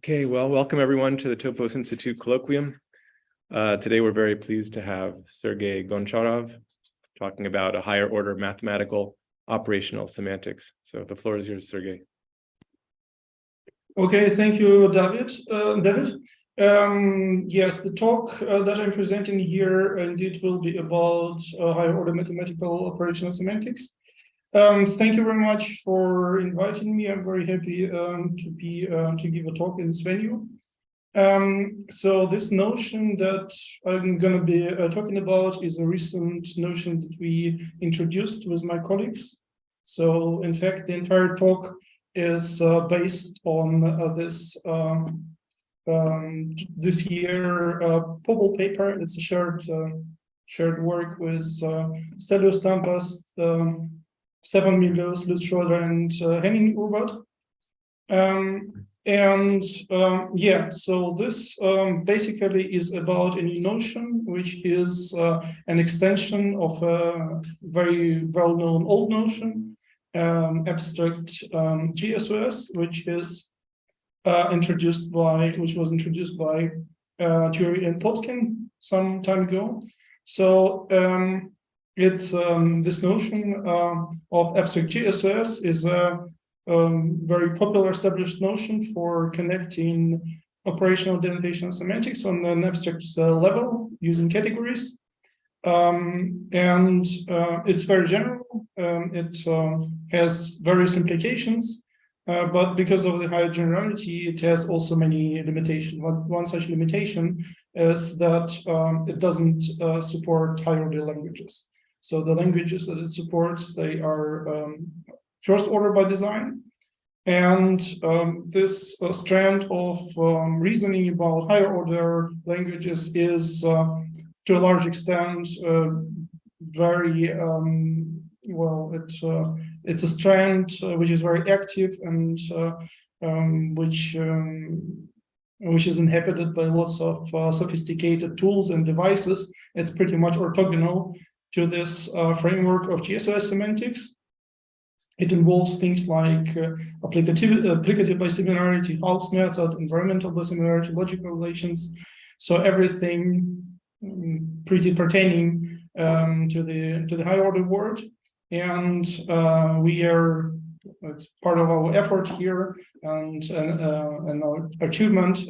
Okay, well, welcome everyone to the Topos Institute Colloquium. Today we're very pleased to have Sergey Goncharov talking about a higher order mathematical operational semantics. So the floor is yours, Sergey. Okay, thank you, David. Yes, the talk that I'm presenting here indeed will be about higher order mathematical operational semantics. Thank you very much for inviting me. I'm very happy to give a talk in this venue. So this notion that I'm going to be talking about is a recent notion that we introduced with my colleagues. So in fact, the entire talk is based on this this year Popol paper. It's a shared work with Stelios Tampas, Stefan Milos, Lutz Schroeder, and Henning Urbat. Yeah, so this basically is about a new notion, which is an extension of a very well-known old notion, abstract GSOS, which was introduced by Turi and Plotkin some time ago. So it's this notion of abstract GSOS is a very popular established notion for connecting operational denotation semantics on an abstract level using categories. And it's very general. It has various implications, but because of the higher generality, it has also many limitations. One such limitation is that it doesn't support higher order languages. So the languages that it supports, they are first order by design. And this strand of reasoning about higher order languages is to a large extent very well, it's a strand which is very active and which is inhabited by lots of sophisticated tools and devices. It's pretty much orthogonal to this framework of GSOS semantics. It involves things like applicative bisimilarity, Hal's method, environmental bisimilarity, logical relations. So everything pretty pertaining to the higher order world. And it's part of our effort here, and our achievement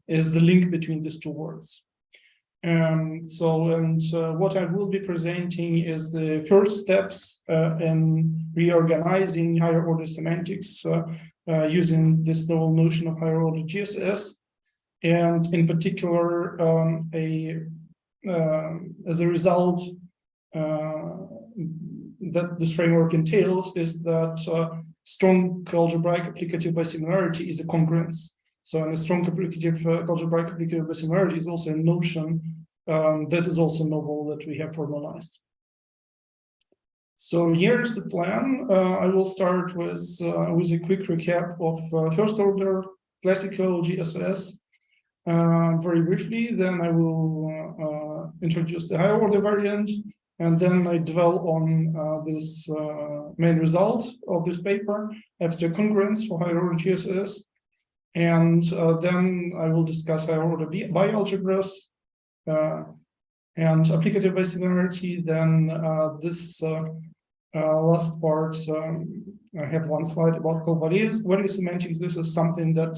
is the link between these two words. What I will be presenting is the first steps in reorganizing higher order semantics using this novel notion of higher order GSS, and in particular, as a result that this framework entails is that strong algebraic applicative bisimilarity is a congruence. So, and a strong applicative algebraic applicative bisimilarity is also a notion that is also novel that we have formalized. So here's the plan. I will start with a quick recap of first order classical GSOS very briefly. Then I will introduce the higher order variant, and then I dwell on this main result of this paper, abstract congruence for higher order GSS. And then I will discuss higher order bialgebras and applicative bisimilarity. Then this last part, I have one slide about value semantics. This is something that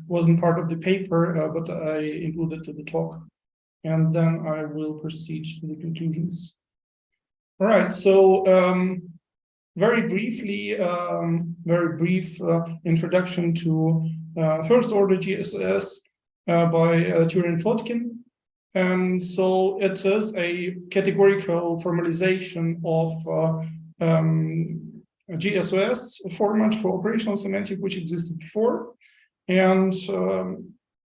wasn't part of the paper, but I included to the talk. And then I will proceed to the conclusions. All right, so very briefly, very brief introduction to first order GSS by Turi and Plotkin. And so it is a categorical formalization of GSOS format for operational semantic, which existed before. And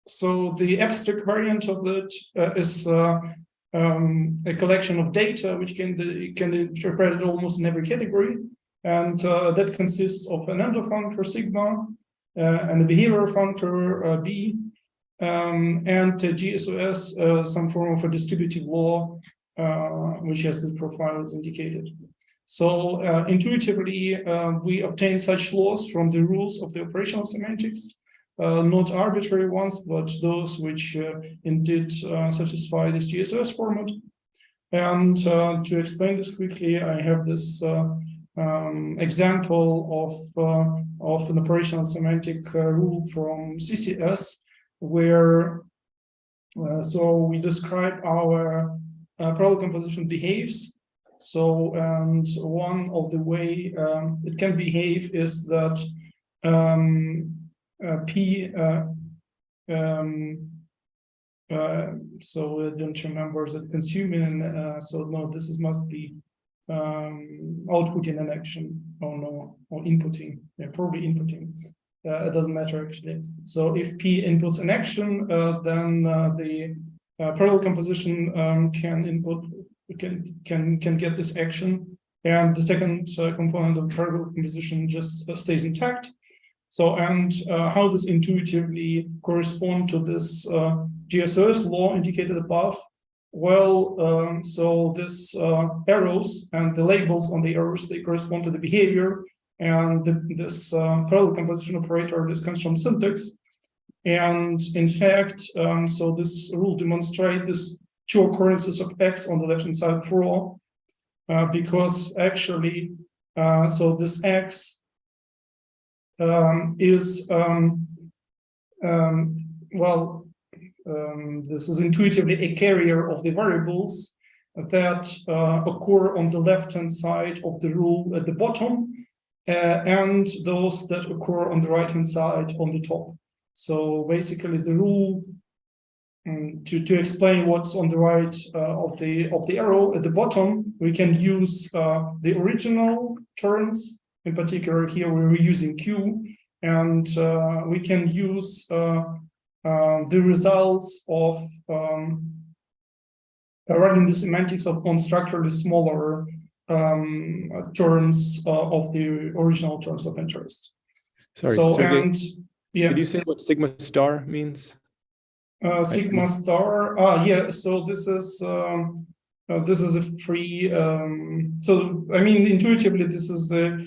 so the abstract variant of it is a collection of data which can be interpreted almost in every category. And that consists of an endo functor sigma, and a behavior functor B, and GSOS, some form of a distributive law, which has the profile as indicated. So intuitively, we obtain such laws from the rules of the operational semantics, not arbitrary ones, but those which indeed satisfy this GSOS format. And to explain this quickly, I have this example of an operational semantic rule from CCS, where so we describe our parallel composition behaves. So, and one of the way it can behave is that P, so I don't remember the consuming, so no, this is must be outputting an action, or no, or inputting, yeah, probably inputting. It doesn't matter actually. So if P inputs an action, then the parallel composition can input, can get this action, and the second component of parallel composition just stays intact. So, and how this intuitively correspond to this GSOS law indicated above? Well, so this arrows and the labels on the arrows, they correspond to the behavior, and this parallel composition operator, this comes from syntax. And in fact, so this rule demonstrates this two occurrences of X on the left-hand side for all, because actually, so this X is, this is intuitively a carrier of the variables that occur on the left-hand side of the rule at the bottom, and those that occur on the right-hand side on the top. So basically the rule, to explain what's on the right of the arrow at the bottom, we can use the original terms. In particular, here we're using Q, and we can use the results of running the semantics on structurally smaller terms of the original terms of interest. Sorry, so Sergey, and yeah, could you say what sigma star means? Sigma star. Yeah. So this is a free. So I mean, intuitively, this is a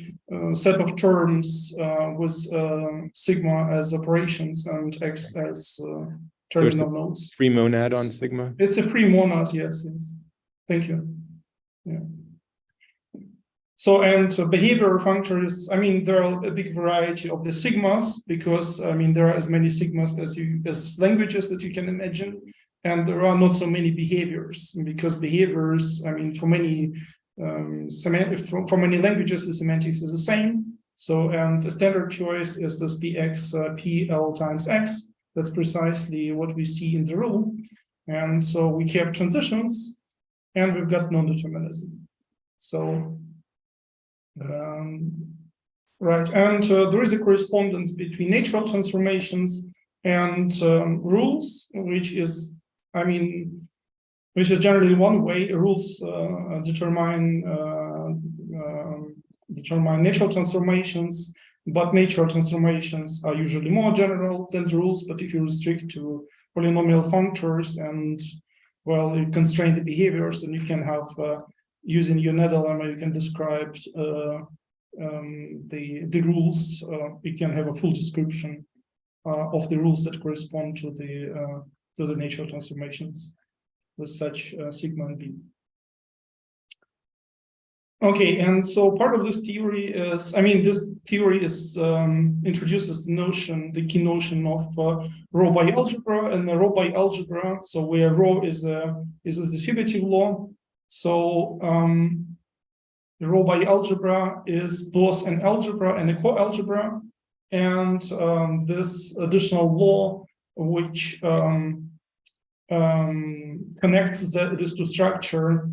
set of terms with sigma as operations and X as terminal nodes. Free monad on sigma. It's a free monad. Yes. Yes. Thank you. Yeah. So, and behavior functors, I mean, there are a big variety of the sigmas, because I mean, there are as many sigmas as languages that you can imagine, and there are not so many behaviors, because behaviors, I mean, for many for many languages, the semantics is the same. So, and the standard choice is this px pl times x. That's precisely what we see in the rule. And so we have transitions, and we've got non-determinism. So, right, and there is a correspondence between natural transformations and rules, which is, I mean, which is generally one way. Rules determine natural transformations, but natural transformations are usually more general than the rules. But if you restrict to polynomial functors and, well, you constrain the behaviors, then you can have using your lemma, you can describe the rules. You can have a full description of the rules that correspond to the natural transformations with such sigma and b. Okay, and so part of this theory is, I mean, this theory is introduces the notion, the key notion of row by algebra, and the row by algebra. So where row is a distributive law. So the row by algebra is both an algebra and a coalgebra, and this additional law, which connects this to structure,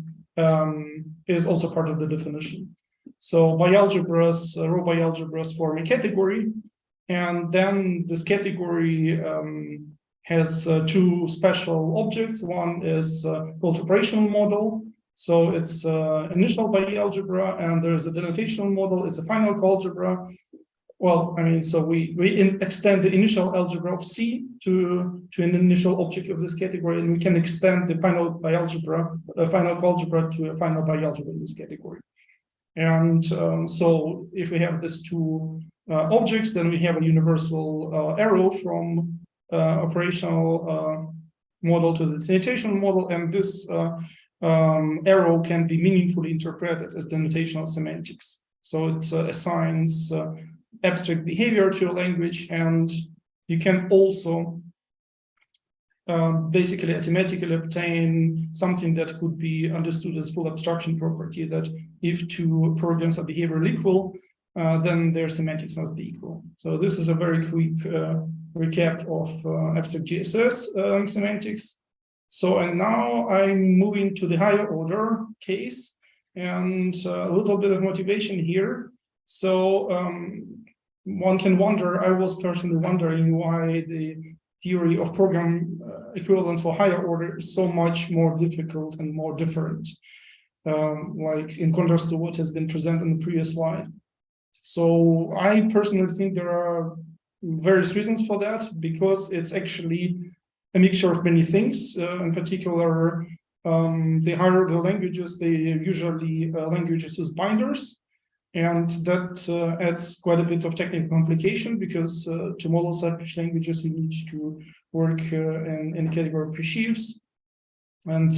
is also part of the definition. So bialgebras, row bialgebras form a category, and then this category has two special objects. One is called operational model. So it's initial bialgebra, and there's a denotational model. It's a final coalgebra. Well, I mean, so we extend the initial algebra of C to an initial object of this category, and we can extend the final bialgebra, final coalgebra to a final bialgebra in this category. And so if we have these two objects, then we have a universal arrow from operational model to the denotational model, and this arrow can be meaningfully interpreted as denotational semantics. So it assigns abstract behavior to a language, and you can also basically automatically obtain something that could be understood as full abstraction property, that if two programs are behaviorally equal, then their semantics must be equal. So this is a very quick recap of abstract GSS semantics. So, and now I'm moving to the higher order case, and a little bit of motivation here. So one can wonder, I was personally wondering why the theory of program equivalence for higher order is so much more difficult and more different, like in contrast to what has been presented in the previous slide. So I personally think there are various reasons for that, because it's actually a mixture of many things. In particular, the higher order languages, they usually languages with binders, and that adds quite a bit of technical complication, because to model such languages, you need to work in category of presheaves, and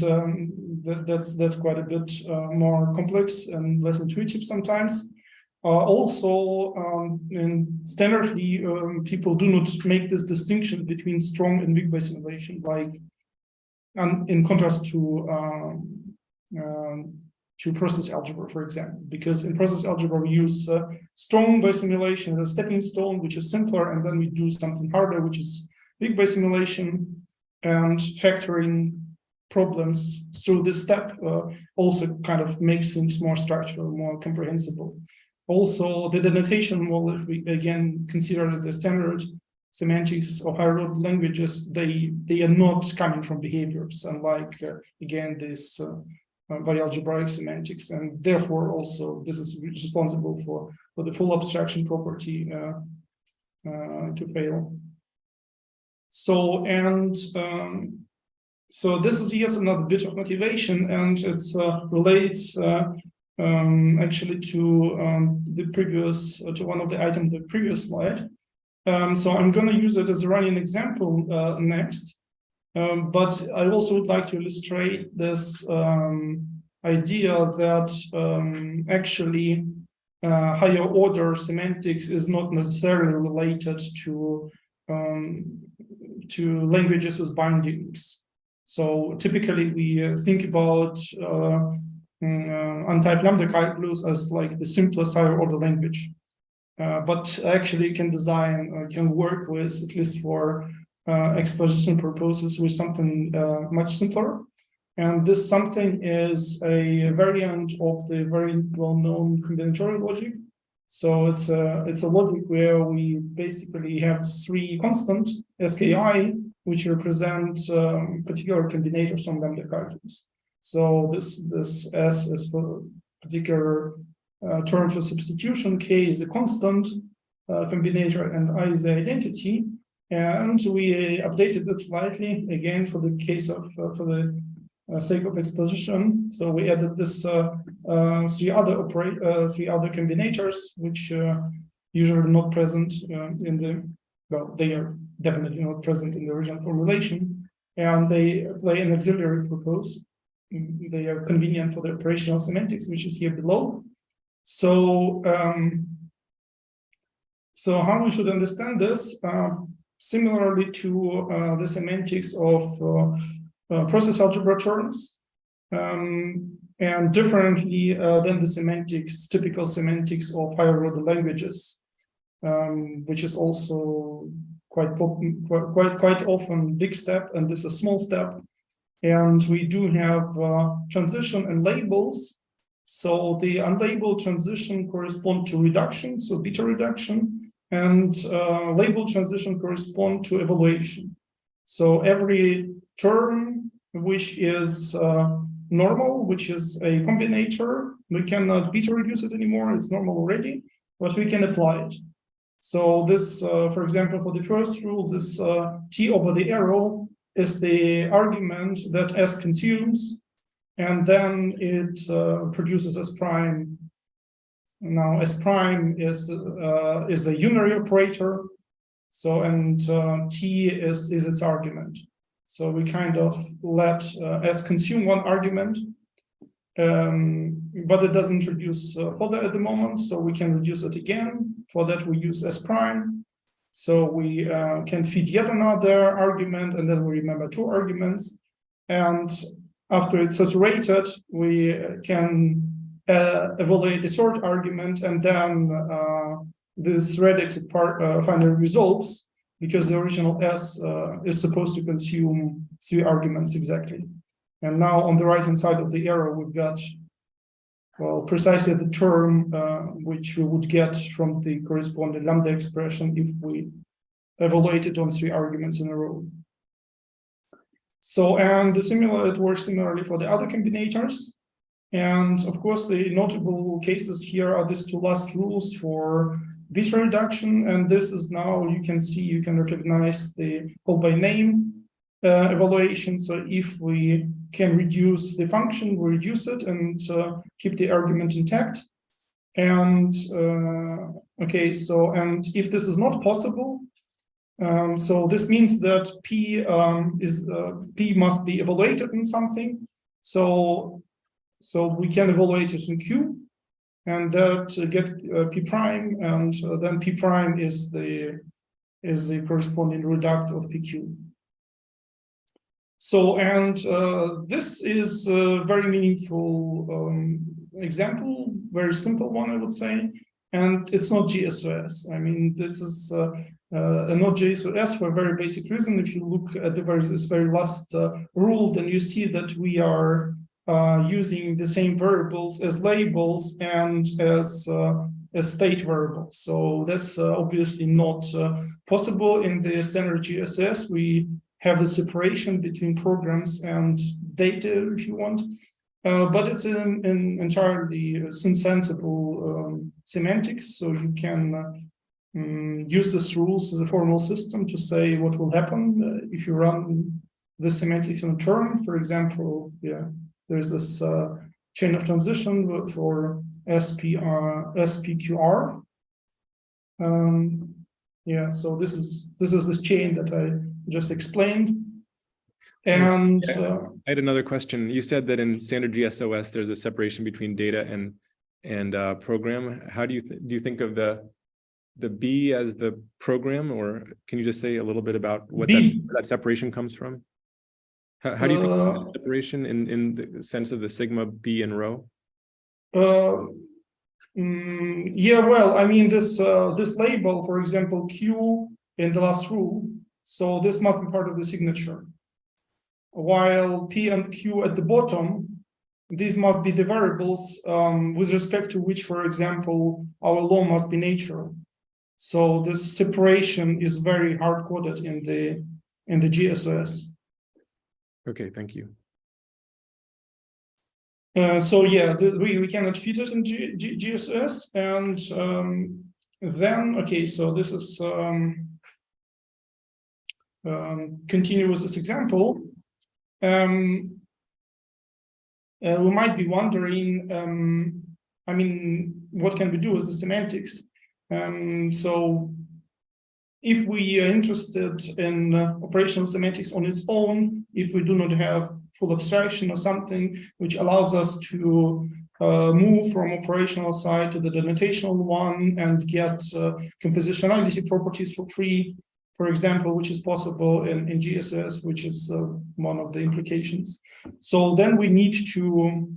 that's quite a bit more complex and less intuitive sometimes. Also, standardly, people do not make this distinction between strong and weak bisimilation, like in contrast to process algebra, for example, because in process algebra we use strong bisimilation as a stepping stone, which is simpler, and then we do something harder, which is weak bisimilation, and factoring problems through this step also kind of makes things more structural, more comprehensible. Also, the denotation model, if we again consider the standard semantics of higher order languages, they are not coming from behaviors, unlike again this bialgebraic semantics, and therefore also this is responsible for the full abstraction property to fail. So so this is yet another bit of motivation, and it relates actually to the previous, to one of the items of the previous slide. So I'm going to use it as a running example next, but I also would like to illustrate this idea that actually higher order semantics is not necessarily related to languages with bindings. So typically we think about untyped lambda calculus as like the simplest higher order language, but actually can design, can work with, at least for exposition purposes, with something much simpler. And this something is a variant of the very well-known combinatory logic. So it's a logic where we basically have three constant SKI, which represent particular combinators from lambda calculus. So this S is for particular term for substitution, K is the constant combinator, and I is the identity. And we updated it slightly again for the case of for the sake of exposition. So we added this three other combinators, which usually not present in the, well, they are definitely not present in the original formulation, and they play an auxiliary purpose. They are convenient for the operational semantics, which is here below. So, so how we should understand this? Similarly to the semantics of process algebra terms, and differently than the semantics, typical semantics of higher order languages, which is also quite often big step, and this is a small step. And we do have transition and labels. So the unlabeled transition correspond to reduction, so beta reduction, and labeled transition correspond to evaluation. So every term which is normal, which is a combinator, we cannot beta reduce it anymore, it's normal already, but we can apply it. So this, for example, for the first rule, this T over the arrow is the argument that S consumes, and then it produces S prime now S prime is a unary operator. So, and T is its argument. So we kind of let S consume one argument, but it doesn't reduce further at the moment. So we can reduce it again. For that, we use S prime. So we can feed yet another argument, and then we remember two arguments. And after it's saturated, we can evaluate the third argument, and then this radix finally resolves because the original S is supposed to consume three arguments exactly. And now on the right-hand side of the arrow, we've got, well, precisely the term which we would get from the corresponding lambda expression if we evaluate it on three arguments in a row. So, and it works similarly for the other combinators. And of course, the notable cases here are these two last rules for bit reduction. And this is now, you can recognize the call by name evaluation. So if we can reduce the function, we reduce it and keep the argument intact. And okay, so, and if this is not possible, so this means that P must be evaluated in something. So we can evaluate it in Q, and that get P prime, and then P prime is the corresponding reduct of PQ. So, and this is a very meaningful example, very simple one, I would say, and it's not GSOS. I mean, this is not GSOS for a very basic reason. If you look at this very last rule, then you see that we are using the same variables as labels and as state variables. So that's obviously not possible in the standard GSS. We have the separation between programs and data, if you want, but it's an entirely sensible semantics. So you can use these rules as a formal system to say what will happen if you run the semantics in a term. For example, yeah, there's this chain of transition for SPQR. Yeah, so this is this chain that I just explained. And I had another question. You said that in standard GSOS there's a separation between data and program. How do you think of the B as the program, or can you just say a little bit about what that separation comes from? How do you think of the separation in the sense of the sigma B and rho? Yeah, well, I mean, this label, for example, Q in the last rule, so this must be part of the signature. While P and Q at the bottom, these must be the variables with respect to which, for example, our law must be natural. So this separation is very hard-coded in the GSOS. Okay, thank you. So yeah, we cannot fit it in GSOS, and then okay, so this is continue with this example. We might be wondering, I mean, what can we do with the semantics? So if we are interested in operational semantics on its own, if we do not have full abstraction or something which allows us to move from operational side to the denotational one and get compositionality properties for free, for example, which is possible in GSS, which is one of the implications. So then we need to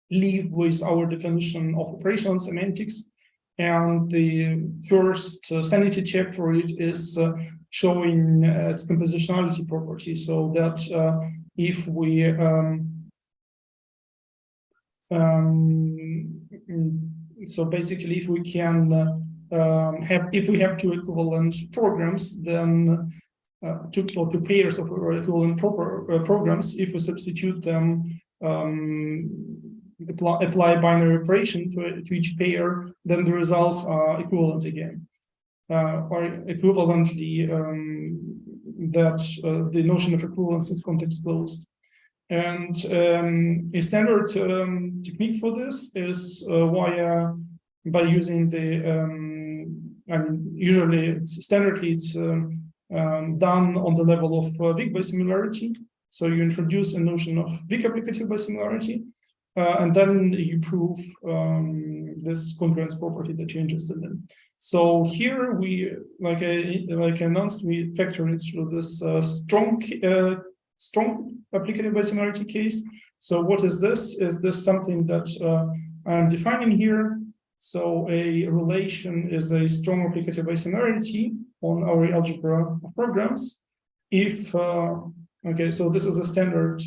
leave with our definition of operational semantics. And the first sanity check for it is showing its compositionality property, so that if we so basically if we can if we have two equivalent programs, then two pairs of equivalent programs, if we substitute them, apply binary operation to each pair, then the results are equivalent again. Or equivalently, that the notion of equivalence is context closed. And a standard technique for this is by using usually standardly it's done on the level of weak bisimilarity. So you introduce a notion of weak applicative bisimilarity, and then you prove this congruence property that you're interested in. So here we, like I announced, we factor it through this strong applicative bisimilarity case. So what is this? Is this something that I'm defining here? So a relation is a strong applicative bisimilarity on our algebra programs. If okay, so this is a standard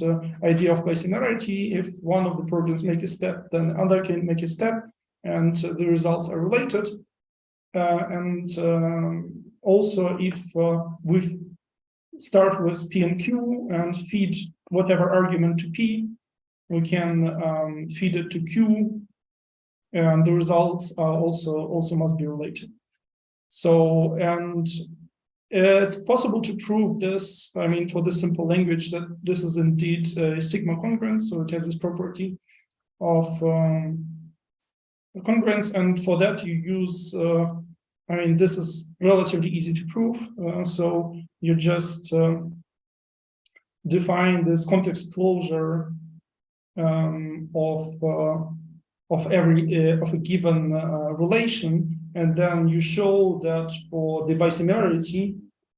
idea of bisimilarity. If one of the programs make a step, then the other can make a step, and the results are related. Also, if we start with P and Q and feed whatever argument to P, we can feed it to Q, and the results are also must be related. So, and it's possible to prove this, I mean, for the simple language, that this is indeed a sigma congruence, so it has this property of congruence, and for that you use, I mean, this is relatively easy to prove, so you just define this context closure of a given relation, and then you show that for the bisimilarity,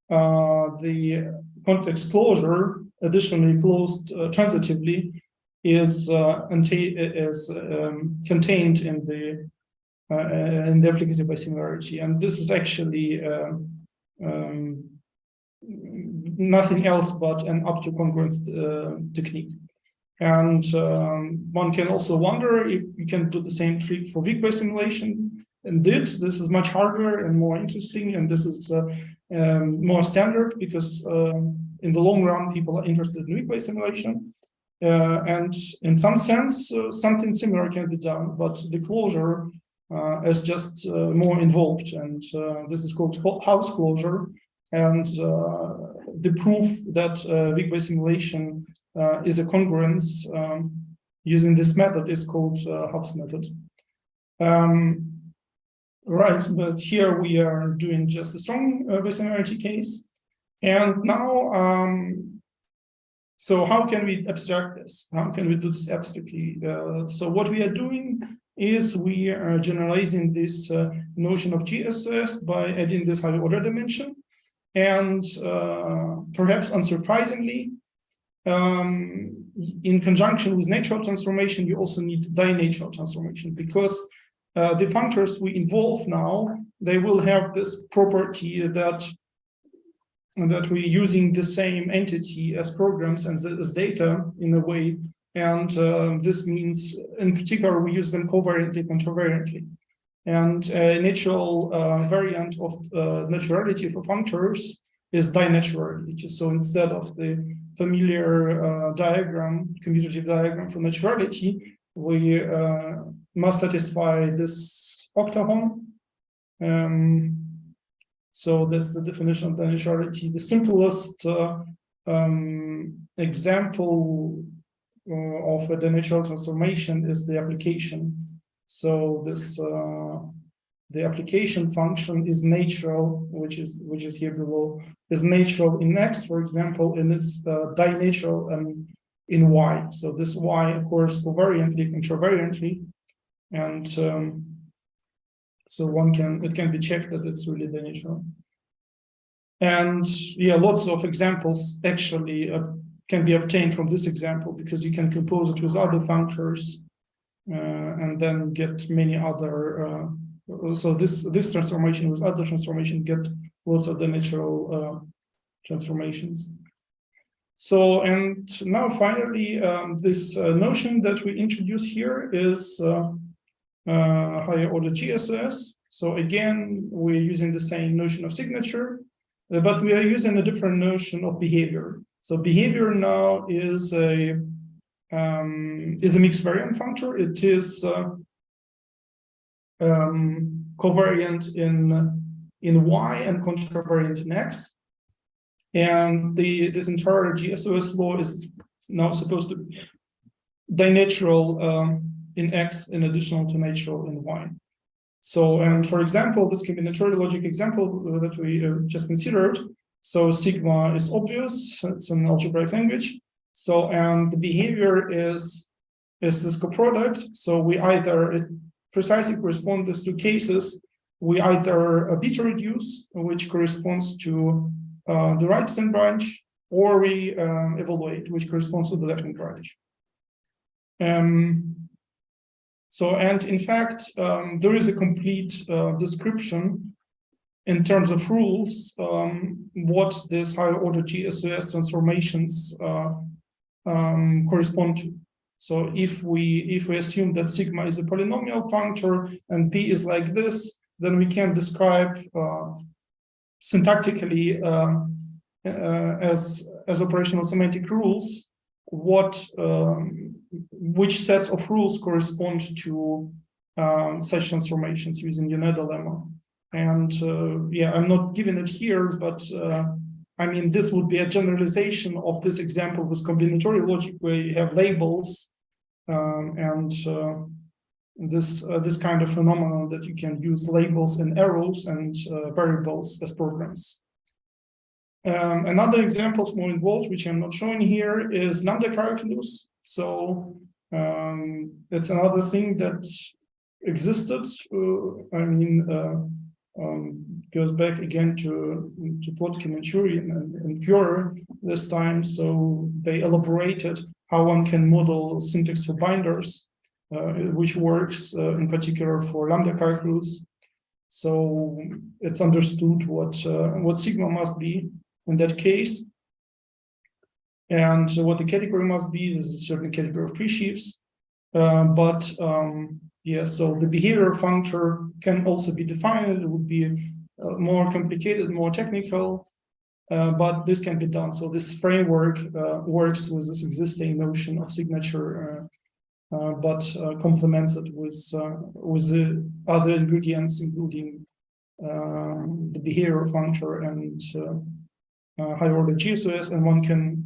the context closure, additionally closed transitively, is contained in the applicative bisimilarity, and this is actually nothing else but an up to congruence technique. And one can also wonder if you can do the same trick for weak bisimilation. Indeed, this is much harder and more interesting, and this is more standard because in the long run, people are interested in weak bisimilation. And in some sense, something similar can be done, but the closure is just more involved, and this is called house closure. And the proof that weak bisimilation is a congruence using this method is called House method. Right, but here we are doing just a strong bisimilarity case. And now, so how can we abstract this? How can we do this abstractly? So what we are doing is we are generalizing this notion of GSOS by adding this higher order dimension. And perhaps unsurprisingly, in conjunction with natural transformation, you also need dinatural transformation, because the functors we involve now, they will have this property that we're using the same entity as programs and as data in a way. And this means, in particular, we use them covariantly, contravariantly. And a natural variant of naturality for functors is dinaturality. So instead of the familiar diagram, commutative diagram for naturality, we must satisfy this octagon. So that's the definition of dinaturality. The simplest example of a dinatural transformation is the application. So this the application function is natural, which is here below, is natural in X, for example, and it's dinatural in Y. So this Y occurs covariantly, contravariantly, and so it can be checked that it's really dinatural. And yeah, lots of examples actually can be obtained from this example, because you can compose it with other functors and then get many other. So this transformation with other transformation get lots of the natural transformations. So, and now finally, this notion that we introduce here is higher order GSS. So again, we're using the same notion of signature, but we are using a different notion of behavior. So behavior now is a mixed variant functor. It is covariant in Y and contravariant in X. And this entire GSOS law is now supposed to be dinatural in X in addition to natural in Y. So, and for example, this combinatory logic example that we just considered, so sigma is obvious, it's an algebraic language. So, and the behavior is this coproduct. So we either, it precisely corresponds to these two cases, we either beta reduce, which corresponds to the right-hand branch, or we evaluate, which corresponds to the left-hand branch. So, and in fact, there is a complete description in terms of rules, what this higher order GSOS transformations correspond to. So if we assume that sigma is a polynomial functor and P is like this, then we can describe syntactically as operational semantic rules which sets of rules correspond to such transformations using Uned's lemma. And yeah, I'm not giving it here, but I mean, this would be a generalization of this example with combinatory logic, where you have labels and this kind of phenomenon that you can use labels and arrows and variables as programs. Another example, more involved, which I'm not showing here, is lambda calculus. So it's another thing that existed. I mean, goes back again to Plotkin and Turi and Führer this time. So they elaborated how one can model syntax for binders, which works in particular for lambda calculus. So it's understood what sigma must be in that case, and what the category must be is a certain category of pre-sheaves. Yeah, so the behavior functor can also be defined. It would be more complicated, more technical, but this can be done. So this framework works with this existing notion of signature, but complements it with the other ingredients, including the behavior functor and higher order GSOS, and one can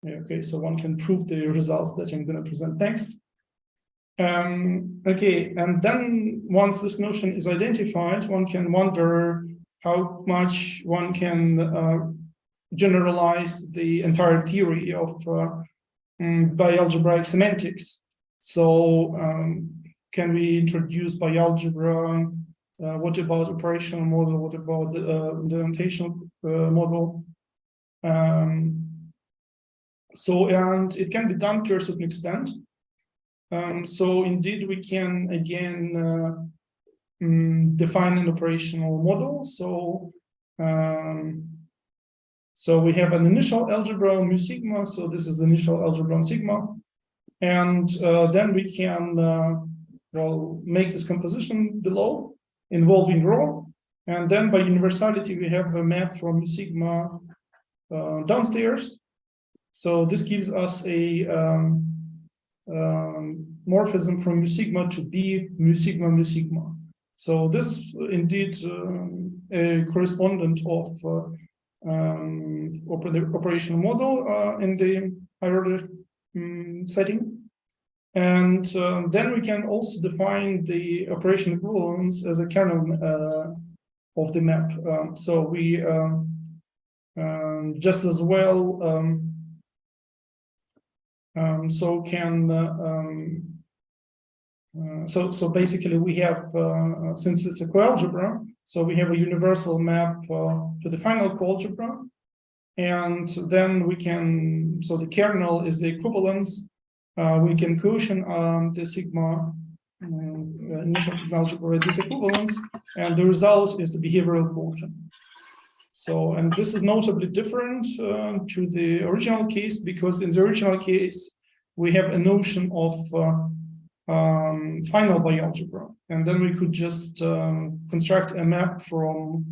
okay, so one can prove the results that I'm going to present next. Okay, and then once this notion is identified, one can wonder how much one can generalize the entire theory of bialgebraic semantics. So can we introduce bialgebra? What about operational model? What about the notational model? So, and it can be done to a certain extent. So indeed, we can again define an operational model. So, so we have an initial algebra mu sigma. So this is the initial algebra sigma, and then we can well make this composition below involving rho, and then by universality we have a map from mu sigma downstairs. So this gives us a morphism from mu sigma to B mu sigma mu sigma. So this is indeed a correspondent of the operational model in the higher order setting. And then we can also define the operation equivalence as a kernel of the map. So we just as well so can so basically we have since it's a coalgebra, so we have a universal map to the final coalgebra, and then we can, so the kernel is the equivalence. We can quotient the sigma initial sigma algebra with this equivalence, and the result is the behavioral quotient. So, and this is notably different to the original case, because in the original case we have a notion of final bialgebra, and then we could just construct a map from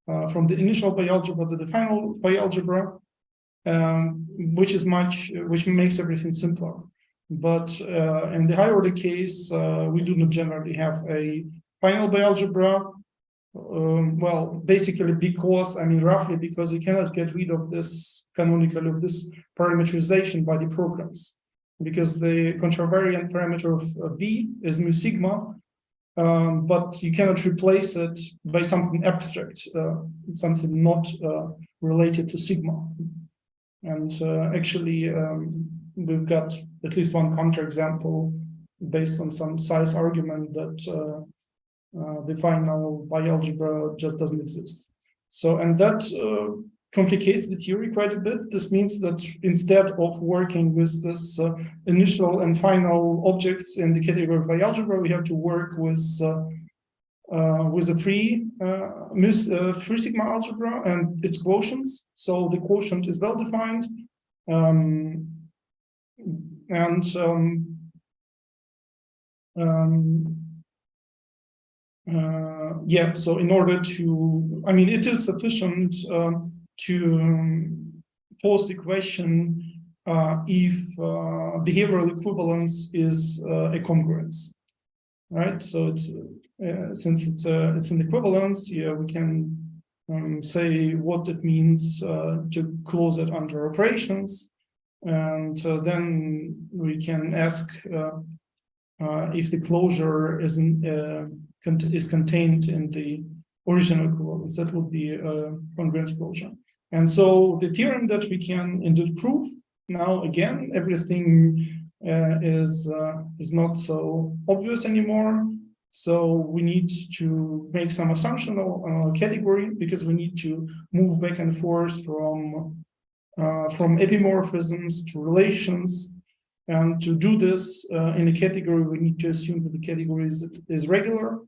the initial bialgebra to the final bialgebra, which makes everything simpler. But in the higher order case, we do not generally have a final bialgebra. well, basically because, I mean, roughly because you cannot get rid of this canonically of this parameterization by the programs, because the contravariant parameter of B is mu sigma, but you cannot replace it by something abstract, something not related to sigma. And actually, we've got at least one counterexample based on some size argument that the final bialgebra just doesn't exist. So, and that complicates the theory quite a bit. This means that instead of working with this initial and final objects in the category of bialgebra, we have to work with a free sigma algebra and its quotients. So the quotient is well defined, yeah, so in order to, I mean, it is sufficient to pose the question if behavioral equivalence is a congruence, right? So it's since it's an equivalence, yeah, we can say what it means to close it under operations, and then we can ask if the closure is contained in the original equivalence. That would be a congruence closure. And so the theorem that we can indeed prove now, again, everything is not so obvious anymore. So we need to make some assumption on a category, because we need to move back and forth from epimorphisms to relations. And to do this in a category, we need to assume that the category is regular.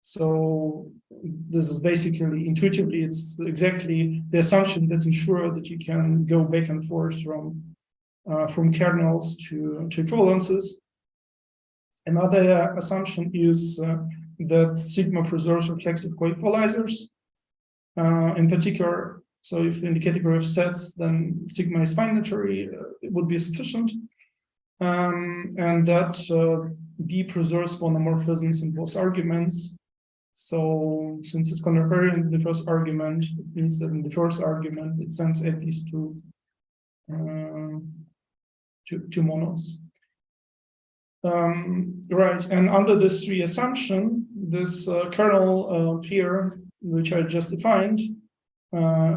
So this is basically intuitively, it's exactly the assumption that ensures that you can go back and forth from kernels to equivalences. Another assumption is that sigma preserves reflexive coequalizers. In particular, so if in the category of sets, then sigma is finitary, it would be sufficient. And that B preserves monomorphisms in both arguments. So since it's contravariant in the first argument, it means that in the first argument it sends at least two monos. Right, and under this three assumption, this kernel here, which I just defined,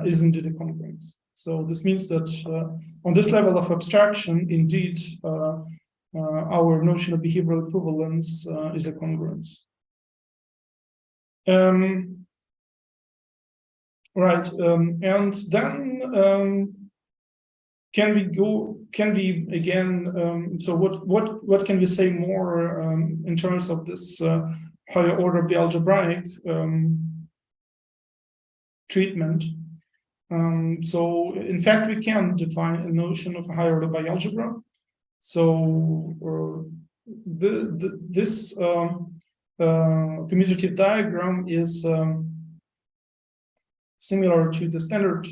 is indeed a congruence. So this means that on this level of abstraction, indeed, our notion of behavioral equivalence is a congruence. Right, and then can we again, so what can we say more in terms of this higher order bialgebraic treatment? So in fact, we can define a notion of a higher order bialgebra. So this commutative diagram is similar to the standard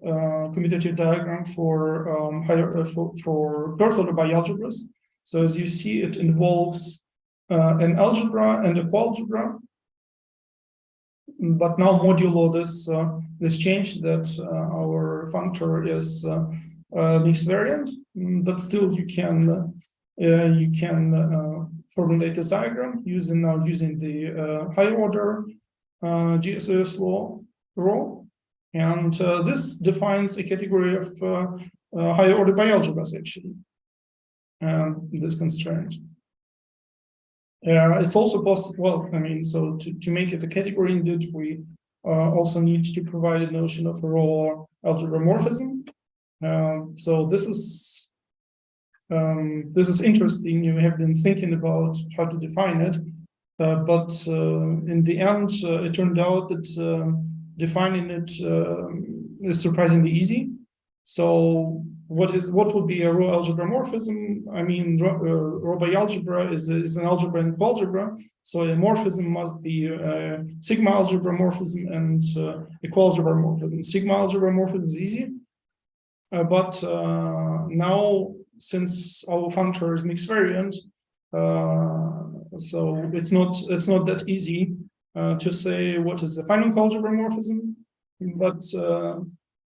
commutative diagram for first order bialgebras. So as you see, it involves an algebra and a coalgebra. But now modulo this change that our functor is mixed variant, but still you can formulate this diagram using the higher order GSOS law, and this defines a category of higher order bialgebras actually. This constraint. It's also possible, well, I mean, so to make it a category, indeed, we also need to provide a notion of a raw algebraicmorphism. So this is interesting. You have been thinking about how to define it, but in the end, it turned out that defining it is surprisingly easy. So what would be a raw algebraicmorphism? I mean, raw bialgebra is an algebra and coalgebra. So a morphism must be a sigma algebraicmorphism and a coalgebraicmorphism. Sigma algebraicmorphism is easy, but now since our functor is mixed variant, so it's not that easy to say what is the final Algebraicmorphism, but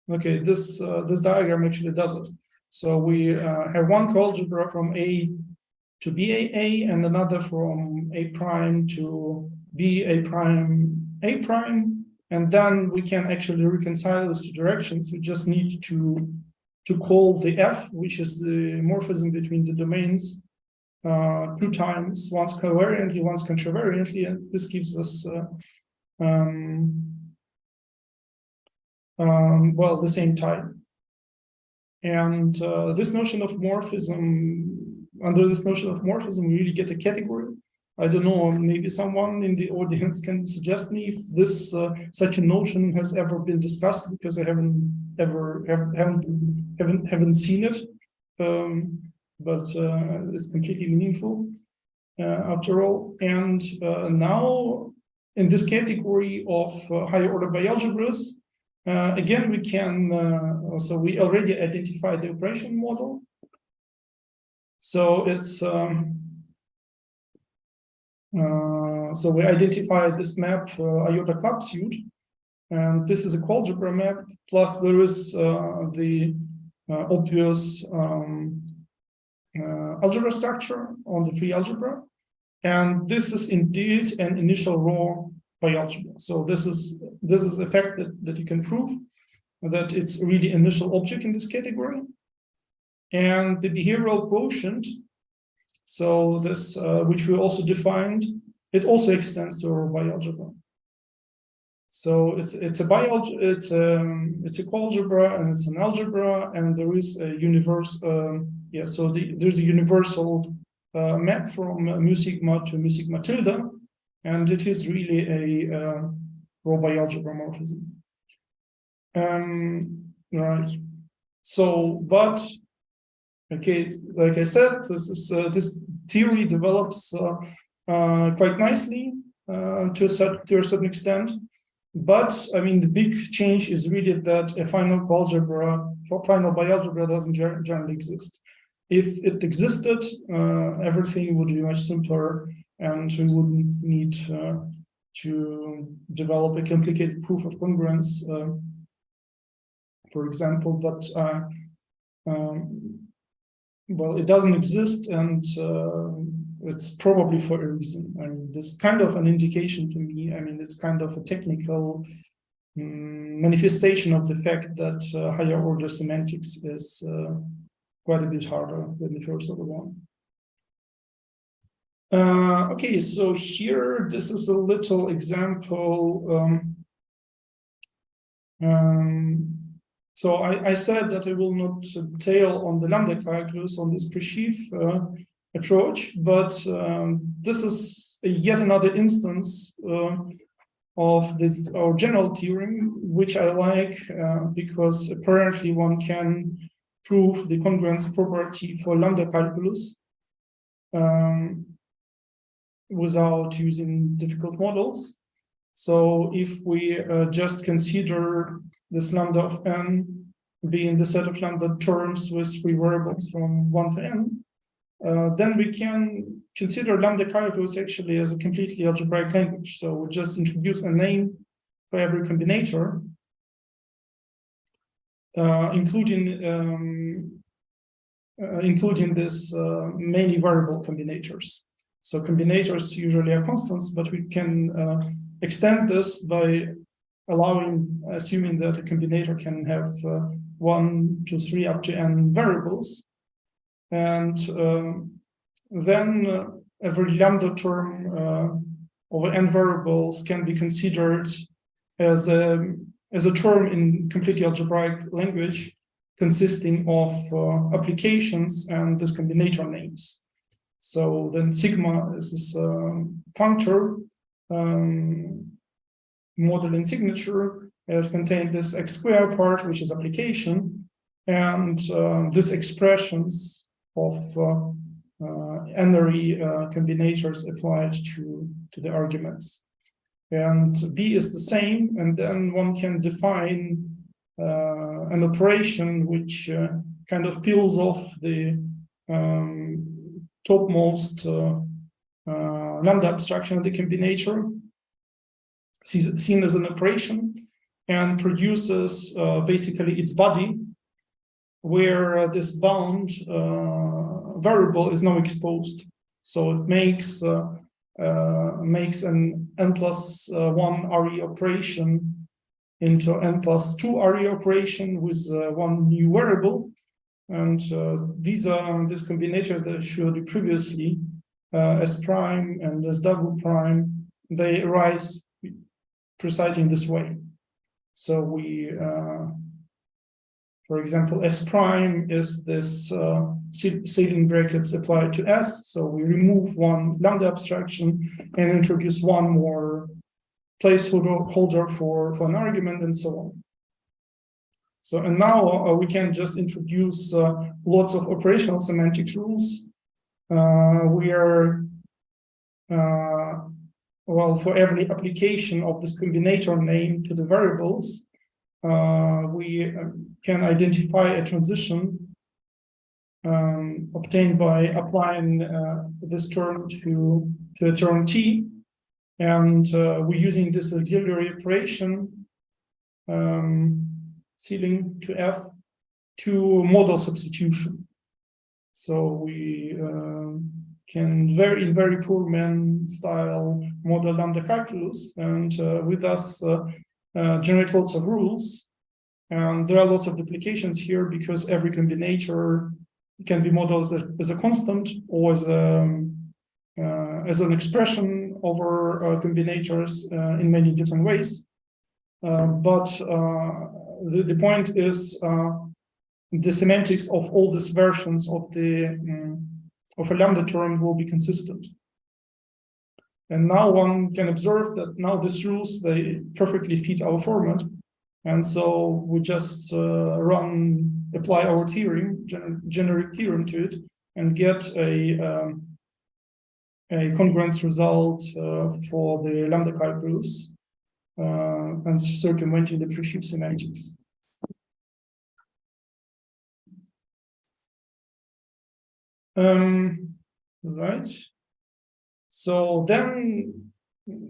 okay, this diagram actually does it. So we have one coalgebra from A to BAA and another from A prime to BA prime A prime, and then we can actually reconcile those two directions. We just need to call the F, which is the morphism between the domains, 2 times, once covariantly, once contravariantly, and this gives us well, the same type. And this notion of morphism, under this notion of morphism, we really get a category. I don't know, maybe someone in the audience can suggest me if this such a notion has ever been discussed, because I haven't seen it. But it's completely meaningful after all. And now in this category of higher order bialgebras, again, we can, so we already identified the operation model. So it's, so we identified this map, iota club suit, and this is a coalgebra map, plus there is the obvious algebra structure on the free algebra. And this is indeed an initial raw bialgebra. So this is a fact that you can prove that it's really initial object in this category. And the behavioral quotient, so this which we also defined, it also extends to our bialgebra. So it's a coalgebra and it's an algebra, and there is a universe. So there's a universal map from mu sigma to mu sigma tilde, and it is really a raw bialgebraicmorphism. Right. So, but okay, like I said, this theory develops quite nicely to a certain extent. But I mean, the big change is really that a final bialgebra doesn't generally exist. If it existed, everything would be much simpler, and we wouldn't need to develop a complicated proof of congruence, for example. But well, it doesn't exist, and it's probably for a reason. I mean, this kind of an indication to me. I mean, it's kind of a technical manifestation of the fact that higher order semantics is quite a bit harder than the first order one. Okay, so here, this is a little example. So I said that I will not tail on the lambda calculus on this pre-sheaf approach, but this is yet another instance of our general theorem, which I like because apparently one can prove the congruence property for lambda calculus without using difficult models. So if we just consider this lambda of n being the set of lambda terms with free variables from 1 to n, then we can consider lambda calculus actually as a completely algebraic language. So we just introduce a name for every combinator, including this many variable combinators. So combinators usually are constants, but we can extend this by assuming that a combinator can have 1, 2, 3 up to n variables. And then every lambda term over n variables can be considered as a term in completely algebraic language consisting of applications and this combinator names. So then sigma is this functor model in signature. It contains this x squared part, which is application, and these expressions of n-ary combinators applied to the arguments. And B is the same, and then one can define an operation which kind of peels off the topmost lambda abstraction of the combinator seen as an operation and produces basically its body, where this bound variable is now exposed. So it makes an n+1 RE operation into n+2 RE operation with one new variable. And these combinations that I showed you previously, S prime and S double prime, they arise precisely in this way. So we, for example, S prime is this ceiling brackets applied to S. So we remove one lambda abstraction and introduce one more placeholder for an argument and so on. So, and now we can just introduce lots of operational semantics rules. Well, for every application of this combinator name to the variables, we can identify a transition obtained by applying this term to a term T. And we're using this auxiliary operation, ceiling to F, to model substitution. So we can in very poor man style model lambda calculus, and with us generate lots of rules. And there are lots of duplications here because every combinator can be modeled as a constant or as an expression over combinators in many different ways. But the point is the semantics of all these versions of a lambda term will be consistent. And now one can observe that now these rules, they perfectly fit our format. And so we just apply our theorem, generic theorem to it, and get a congruence result for the lambda calculus and circumventing the pre-sheaf semantics. Right. So then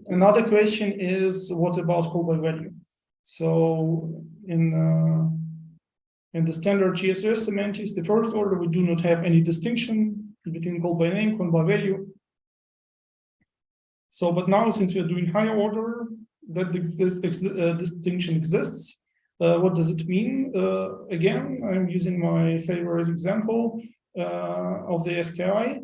another question is, what about call by value? So in the standard GSOS semantics, the first order, we do not have any distinction between call by name, call by value. So, but now since we are doing higher order, that this distinction exists. What does it mean? Again, I'm using my favorite example of the SKI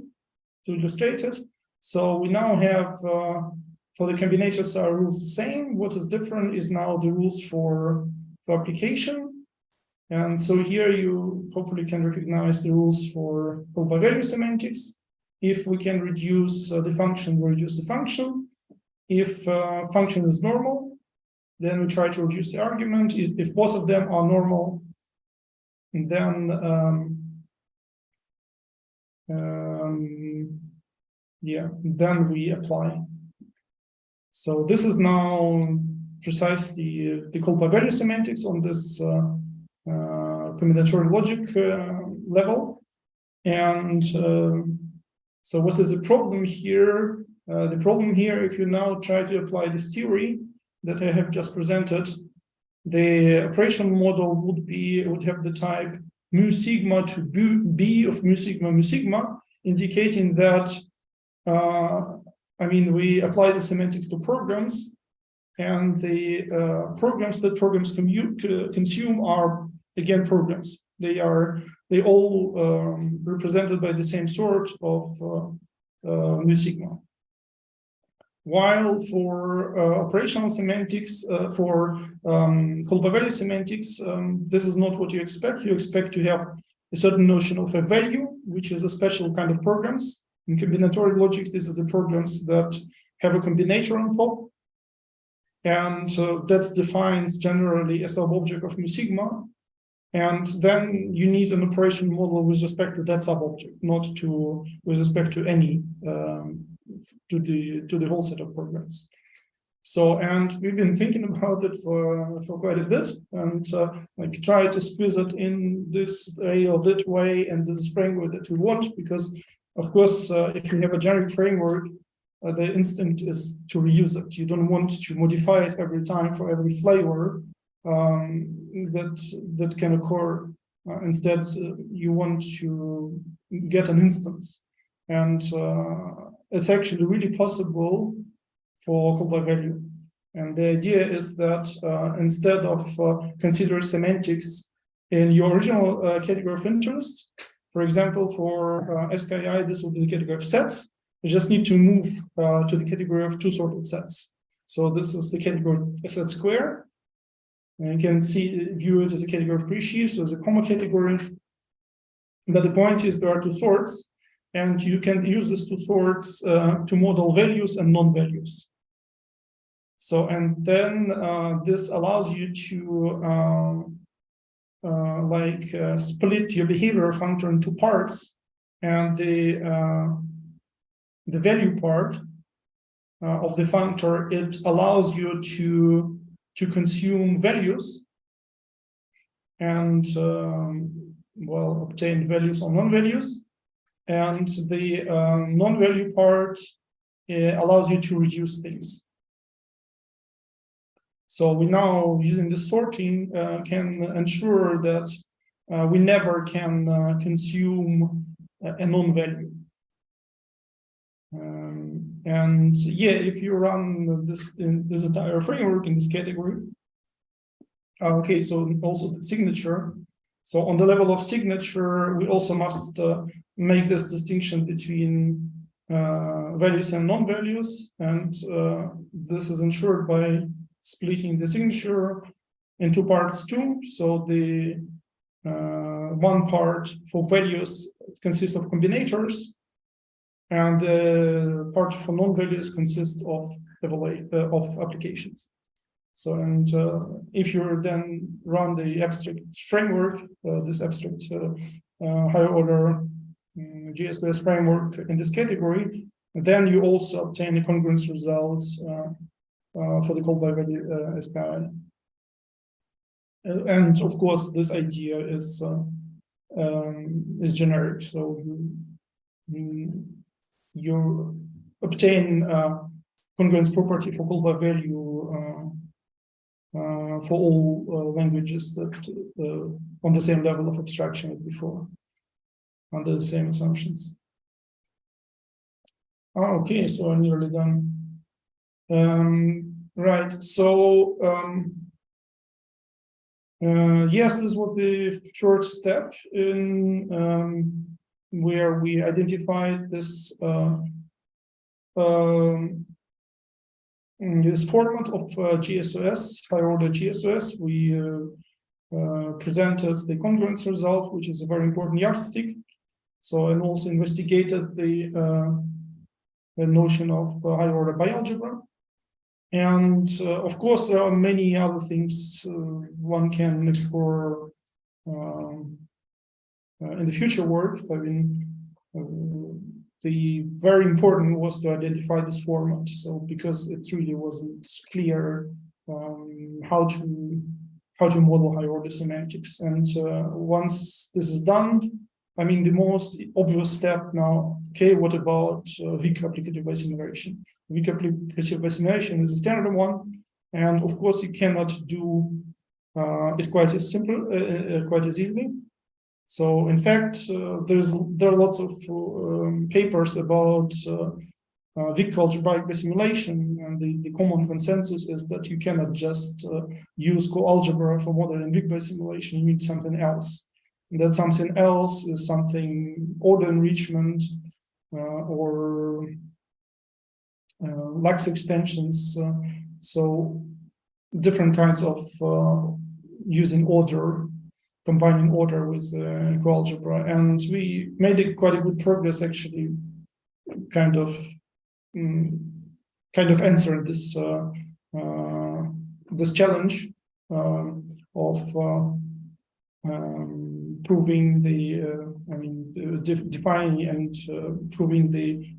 to illustrate it. So we now have, for the combinators are rules the same. What is different is now the rules for application. And so here you hopefully can recognize the rules for call by value semantics. If we can reduce the function, we reduce the function. If function is normal, then we try to reduce the argument. If both of them are normal, then then we apply. So this is now precisely the call by value semantics on this combinatorial logic level. And so what is the problem here? The problem here, if you now try to apply this theory that I have just presented, the operation model would have the type mu sigma to b of mu sigma, indicating that we apply the semantics to programs, and the programs that programs consume are again programs. They all represented by the same sort of mu sigma. While for operational semantics, for call by value semantics, this is not what you expect. You expect to have a certain notion of a value, which is a special kind of programs. In combinatorial logic, this is the programs that have a combinator on top. And that defines generally a sub-object of mu sigma. And then you need an operation model with respect to that sub-object, not with respect to any to the whole set of programs. So, and we've been thinking about it for quite a bit, and try to squeeze it in this way or that way and this framework that we want, because of course, if you have a generic framework, the instinct is to reuse it. You don't want to modify it every time for every flavor that can occur. Instead, you want to get an instance, and it's actually really possible for call by value. And the idea is that instead of consider semantics in your original category of interest, for example, for SKI, this will be the category of sets. You just need to move to the category of two sorted sets. So this is the category set square. And you can view it as a category of pre-sheaf, so as a comma category. But the point is there are two sorts, and you can use these two sorts to model values and non-values. So, and then this allows you to split your behavior functor in two parts, and the value part of the functor, it allows you to consume values and obtain values or non-values, and the non-value part allows you to reduce things. So we now, using the sorting, can ensure that we never can consume a non-value. And yeah, if you run this entire framework in this category, okay, so also the signature. So on the level of signature, we also must make this distinction between values and non-values, and this is ensured by splitting the signature in two parts too. So the one part for values consists of combinators, and the part for non-values consists of applications. So, and if you then run the abstract framework, this abstract higher order GSS framework in this category, then you also obtain the congruence results for the call by value SPI. And of course, this idea is generic. So you obtain congruence property for call by value for all languages that on the same level of abstraction as before, under the same assumptions. Okay, so I'm nearly done. Right, so yes, this was the short step in where we identified this this format of GSOS, higher order GSOS. We presented the congruence result, which is a very important yardstick. So, and also investigated the notion of higher order bialgebra. And of course, there are many other things one can explore in the future work. I mean, the very important was to identify this format. So, because it really wasn't clear how to model higher order semantics. And once this is done, I mean, the most obvious step now, okay, what about weak applicative bisimilation? Weak applicative bisimilation is a standard one, and of course you cannot do it quite as easily. So in fact, there are lots of papers about weak algebraic bisimilation, and the common consensus is that you cannot just use co-algebra for modeling weak bisimilation. You need something else. And that something else is something order enrichment or Lux extensions. So different kinds of using order, combining order with co-algebra. And we made quite a good progress actually, kind of answered this this challenge of proving the defining and proving the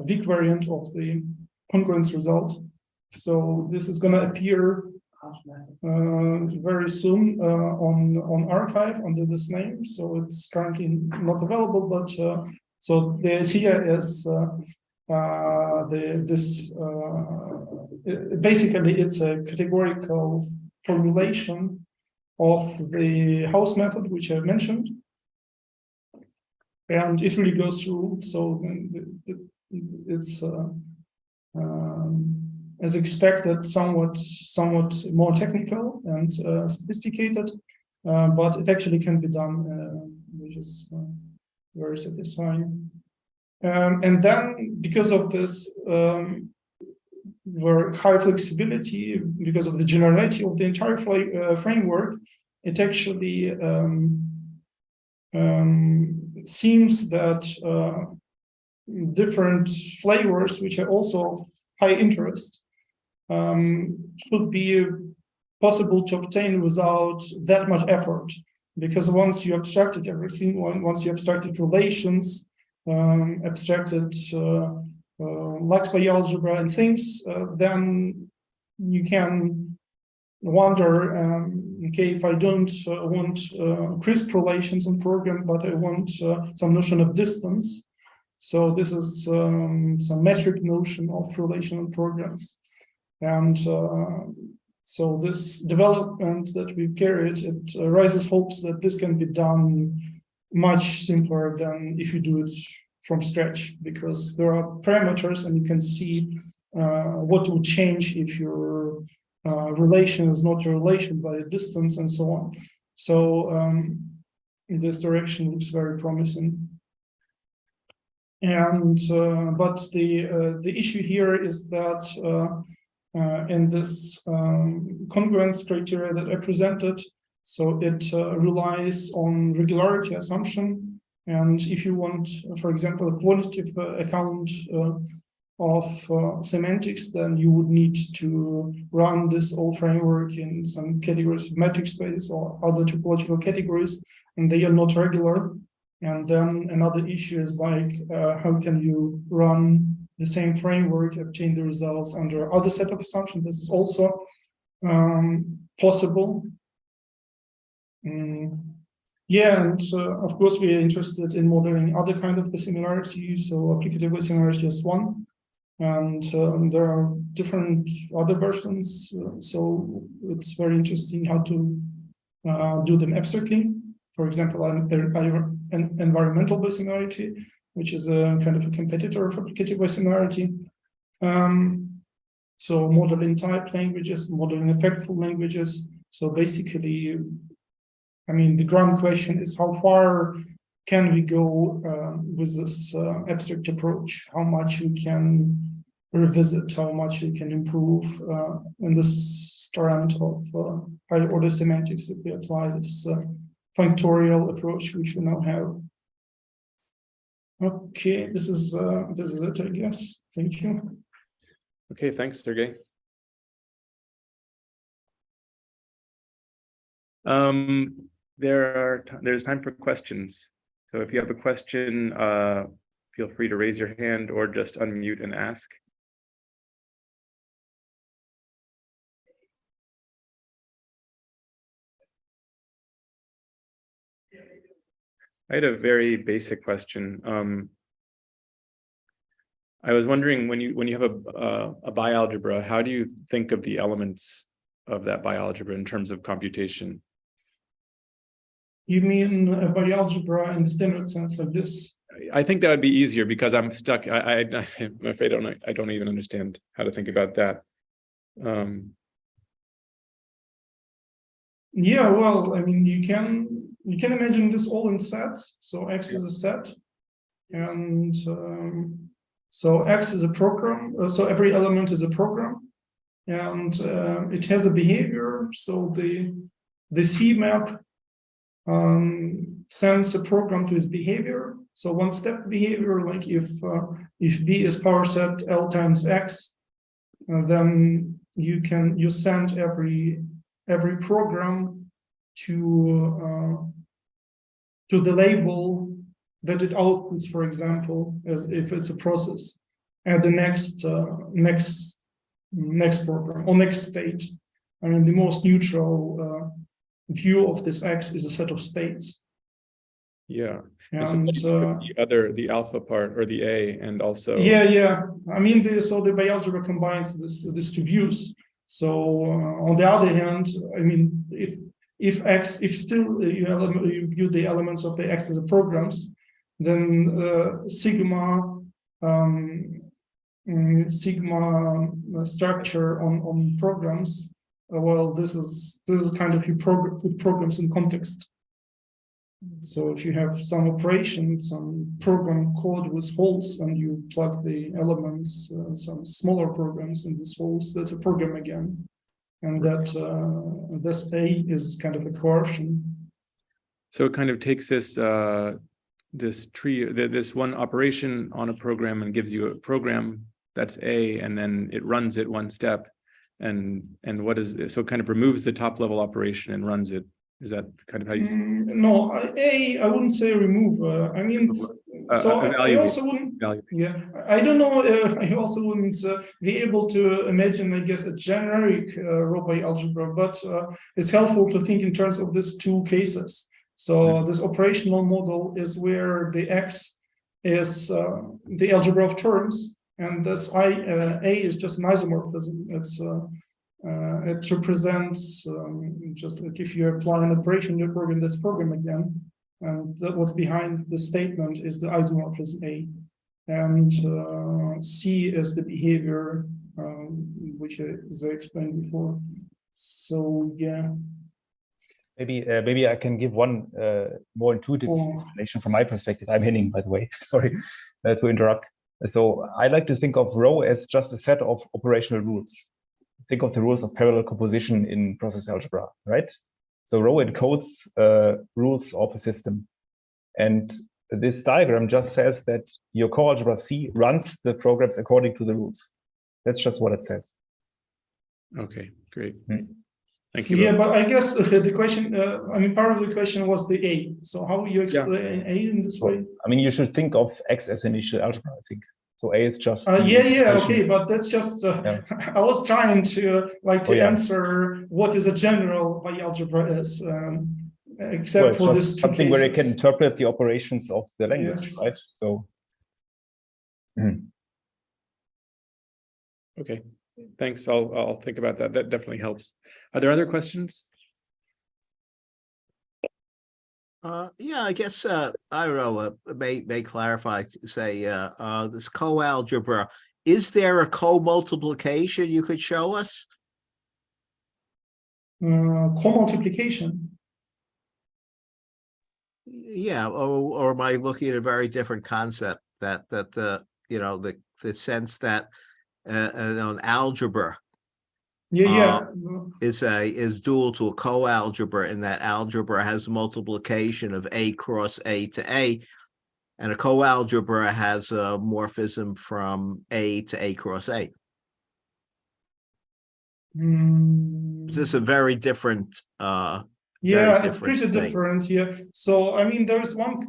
weak variant of the congruence result. So this is going to appear very soon on arXiv under this name. So it's currently not available, but So the idea is basically it's a categorical formulation of the house method, which I mentioned, and it really goes through. So it's as expected, somewhat more technical and sophisticated, but it actually can be done, which is very satisfying. And then, because of this very high flexibility, because of the generality of the entire framework, it actually seems that different flavors, which are also of high interest, should be possible to obtain without that much effort. Because once you abstracted everything, once you abstracted relations, abstracted Lax bialgebra and things, then you can wonder, okay, if I don't want crisp relations in program, but I want some notion of distance. So this is some metric notion of relational programs. And so this development that we've carried, it raises hopes that this can be done much simpler than if you do it from scratch, because there are parameters and you can see what will change if your relation is not a relation but a distance and so on. So in this direction looks very promising. And but the issue here is that in this congruence criteria that I presented, so it relies on regularity assumption. And if you want, for example, a quantitative account of semantics, then you would need to run this whole framework in some categories of metric space or other topological categories, and they are not regular. And then another issue is like, how can you run the same framework, obtain the results under other set of assumptions? This is also possible. Yeah, and of course we are interested in modeling other kind of bisimilarity, so applicative bisimilarity is one, and there are different other versions, so it's very interesting how to do them abstractly. For example, an environmental bisimilarity, which is a kind of a competitor of applicative bisimilarity. So modeling type languages, modeling effectful languages. So basically, I mean, the ground question is how far can we go with this abstract approach? How much we can revisit, how much we can improve in this strand of higher order semantics that we apply this functorial approach, which we now have. Okay, this is it, I guess. Thank you. Okay, thanks, Sergey. There's time for questions. So if you have a question, feel free to raise your hand or just unmute and ask. I had a very basic question. I was wondering, when you have a bialgebra, how do you think of the elements of that bialgebra in terms of computation? You mean a bialgebra in the standard sense like this? I think that would be easier because I'm stuck. I'm afraid I don't even understand how to think about that. Yeah, well, I mean, you can imagine this all in sets. So X is a set, and so X is a program. So every element is a program, and it has a behavior. So the C map sends a program to its behavior. So one step behavior, like if B is power set L times X, then you send every program to the label that it outputs, for example, as if it's a process, at the next program or next state. I mean, the most neutral view of this X is a set of states. Yeah. And so And the alpha part or the A, and also yeah. I mean, so the bialgebra combines these two views. So on the other hand, I mean, if still you view the elements of the X as programs, then sigma structure on programs. Well, this is kind of you put programs in context. So if you have some operation, some program code with holes, and you plug the elements, some smaller programs in this holes, that's a program again. And that this A is kind of a coercion. so it kind of takes this this tree, this one operation on a program and gives you a program that's A, and then it runs it one step. And what is this? So it kind of removes the top level operation and runs it. Is that kind of how you see it? No, I wouldn't say remove. I mean, so I also wouldn't. Yeah, I don't know. I also wouldn't be able to imagine, I guess, a generic row by algebra, but it's helpful to think in terms of these two cases. So this operational model is where the X is the algebra of terms, and this A is just an isomorphism. It's it represents just like if you apply an operation in your program, that's program again, and what's behind the statement is the isomorphism A, and C is the behavior, which as I explained before. So yeah. Maybe I can give one more intuitive explanation from my perspective. I'm Henning, by the way. Sorry to interrupt. So I like to think of row as just a set of operational rules. Think of the rules of parallel composition in process algebra, right? So row encodes rules of a system. And this diagram just says that your core algebra C runs the programs according to the rules. That's just what it says. Okay, great. Thank you. Yeah, but I guess the question, I mean, part of the question was the A. So how will you explain A in this way? I mean, you should think of X as initial algebra, I think. So A is just okay, but that's just I was trying to answer what is a general bialgebra is, except for this something where you can interpret the operations of the language, right? So okay, thanks. I'll think about that. That definitely helps. Are there other questions? Yeah, I guess I don't know. May clarify. Say this co-algebra. Is there a co-multiplication you could show us? Co-multiplication. Yeah, or am I looking at a very different concept? That you know the sense that an algebra. Is dual to a co-algebra, in that algebra has multiplication of A cross A to A, and a co-algebra has a morphism from A to A cross A. Is this a very different it's pretty different. Yeah. So I mean, there's one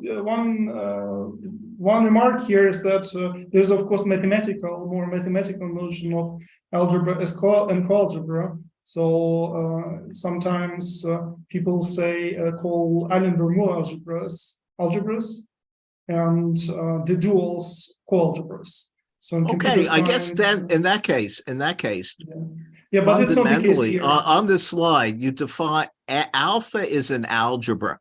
remark here is that there's of course more mathematical notion of algebra as co-algebra. So sometimes people say call Eilenberg-Moore algebras, and the duals co-algebras. So okay, I guess then in that case. Yeah, but it's not the case here. On this slide, you define alpha is an algebra.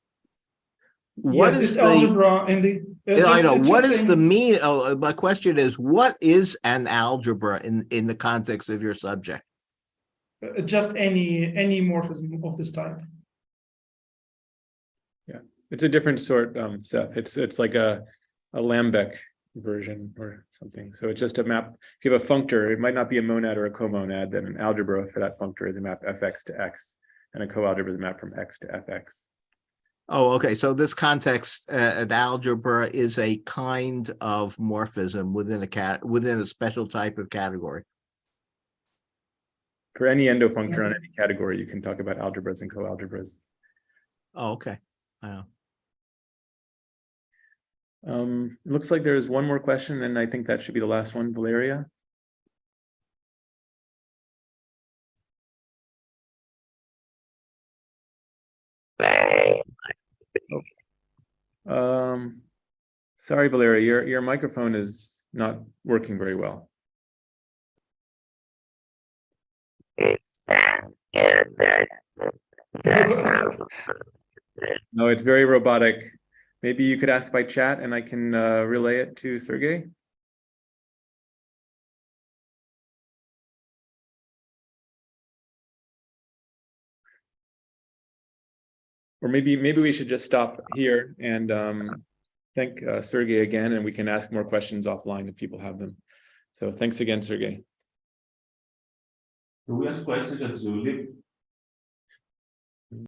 What is algebra in the? I know. What is the mean? My question is, what is an algebra in the context of your subject? Just any morphism of this type. Yeah, it's a different sort, Seth. It's like a Lambeck version or something. So it's just a map. If you have a functor, it might not be a monad or a comonad. Then an algebra for that functor is a map fx to x, and a coalgebra is a map from x to fx. Oh, okay. So this context, an algebra is a kind of morphism within a special type of category. For any endofunctor on any category, you can talk about algebras and coalgebras. Oh, okay. Wow. It looks like there's one more question, and I think that should be the last one, Valeria. Sorry, Valeria, your microphone is not working very well. No, it's very robotic. Maybe you could ask by chat and I can relay it to Sergey. Or maybe we should just stop here and thank Sergey again, and we can ask more questions offline if people have them. So thanks again, Sergey. Do we ask questions at Zulip?